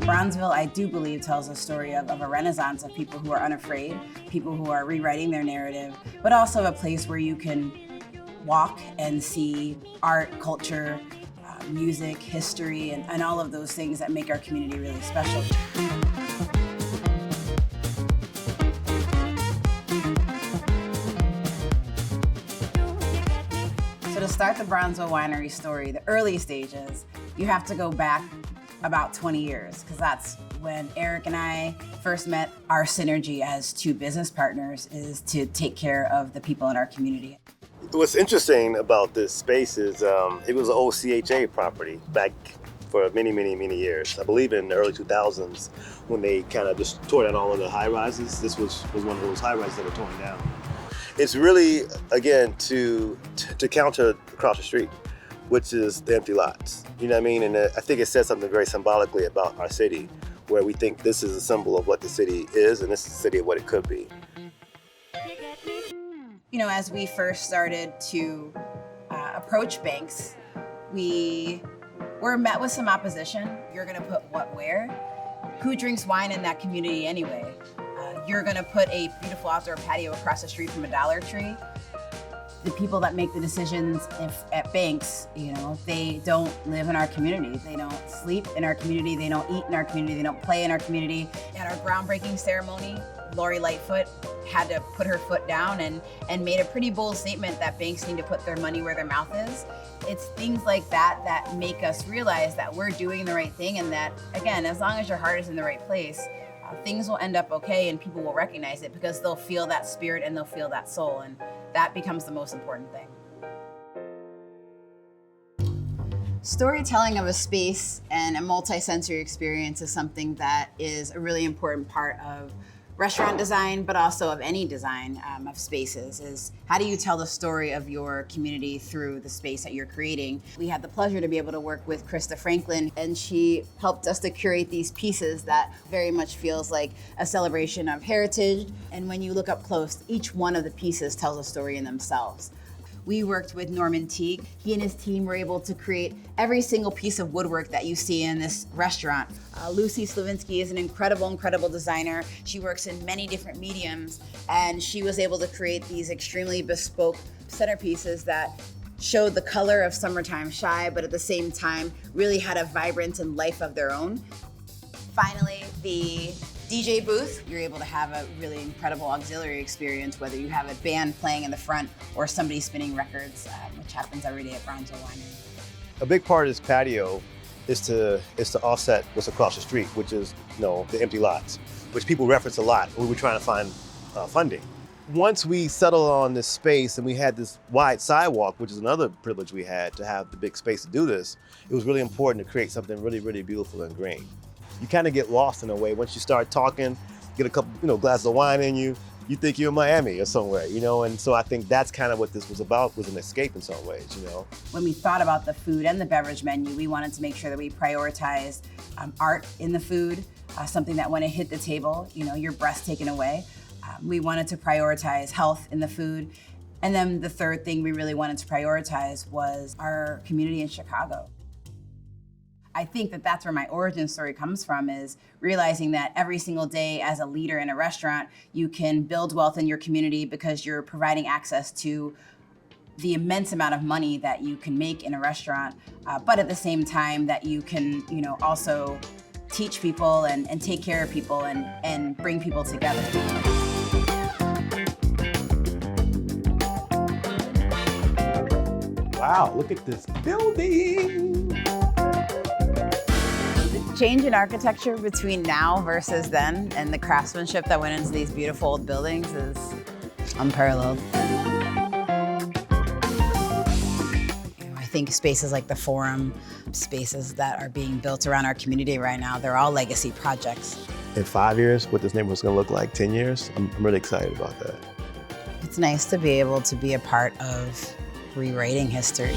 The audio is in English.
Bronzeville, I do believe, tells a story of a renaissance of people who are unafraid, people who are rewriting their narrative, but also a place where you can walk and see art, culture, music, history, and all of those things that make our community really special. So to start the Bronzeville Winery story, the early stages, you have to go back about 20 years, because that's when Eric and I first met. Our synergy as two business partners is to take care of the people in our community. What's interesting about this space is it was an old CHA property back for many, many, many years. I believe in the early 2000s when they kind of just tore down all of the high rises. This was one of those high rises that were torn down. It's really, again, to counter across the street, which is the empty lots. You know what I mean? And I think it says something very symbolically about our city, where we think this is a symbol of what the city is, and this is the city of what it could be. You know, as we first started to approach banks, we were met with some opposition. You're gonna put what where? Who drinks wine in that community anyway? You're gonna put a beautiful outdoor patio across the street from a Dollar Tree. The people that make the decisions at banks, you know, they don't live in our community. They don't sleep in our community. They don't eat in our community. They don't play in our community. At our groundbreaking ceremony, Lori Lightfoot had to put her foot down and made a pretty bold statement that banks need to put their money where their mouth is. It's things like that that make us realize that we're doing the right thing, and that, again, as long as your heart is in the right place, things will end up okay and people will recognize it because they'll feel that spirit and they'll feel that soul, and that becomes the most important thing. Storytelling of a space and a multi-sensory experience is something that is a really important part of restaurant design, but also of any design of spaces. Is how do you tell the story of your community through the space that you're creating? We had the pleasure to be able to work with Krista Franklin, and she helped us to curate these pieces that very much feels like a celebration of heritage. And when you look up close, each one of the pieces tells a story in themselves. We worked with Norman Teague. He and his team were able to create every single piece of woodwork that you see in this restaurant. Lucy Slavinsky is an incredible, incredible designer. She works in many different mediums, and she was able to create these extremely bespoke centerpieces that showed the color of summertime shy, but at the same time really had a vibrance and life of their own. Finally, the DJ booth, you're able to have a really incredible auxiliary experience, whether you have a band playing in the front or somebody spinning records, which happens every day at Bronzeville Winery. A big part of this patio is to offset what's across the street, which is, you know, the empty lots, which people reference a lot when we're trying to find funding. Once we settled on this space and we had this wide sidewalk, which is another privilege we had to have the big space to do this, it was really important to create something really, really beautiful and green. You kind of get lost in a way. Once you start talking, get a couple, glasses of wine in you, you think you're in Miami or somewhere, and so I think that's kind of what this was about, was an escape in some ways, When we thought about the food and the beverage menu, we wanted to make sure that we prioritized art in the food, something that when it hit the table, your breath's taken away. We wanted to prioritize health in the food. And then the third thing we really wanted to prioritize was our community in Chicago. I think that that's where my origin story comes from, is realizing that every single day as a leader in a restaurant, you can build wealth in your community because you're providing access to the immense amount of money that you can make in a restaurant, but at the same time that you can, also teach people and take care of people and bring people together. Wow, look at this building. Change in architecture between now versus then, and the craftsmanship that went into these beautiful old buildings is unparalleled. I think spaces like the Forum, spaces that are being built around our community right now, they're all legacy projects. In 5 years, what this neighborhood's gonna look like, 10 years, I'm really excited about that. It's nice to be able to be a part of rewriting history.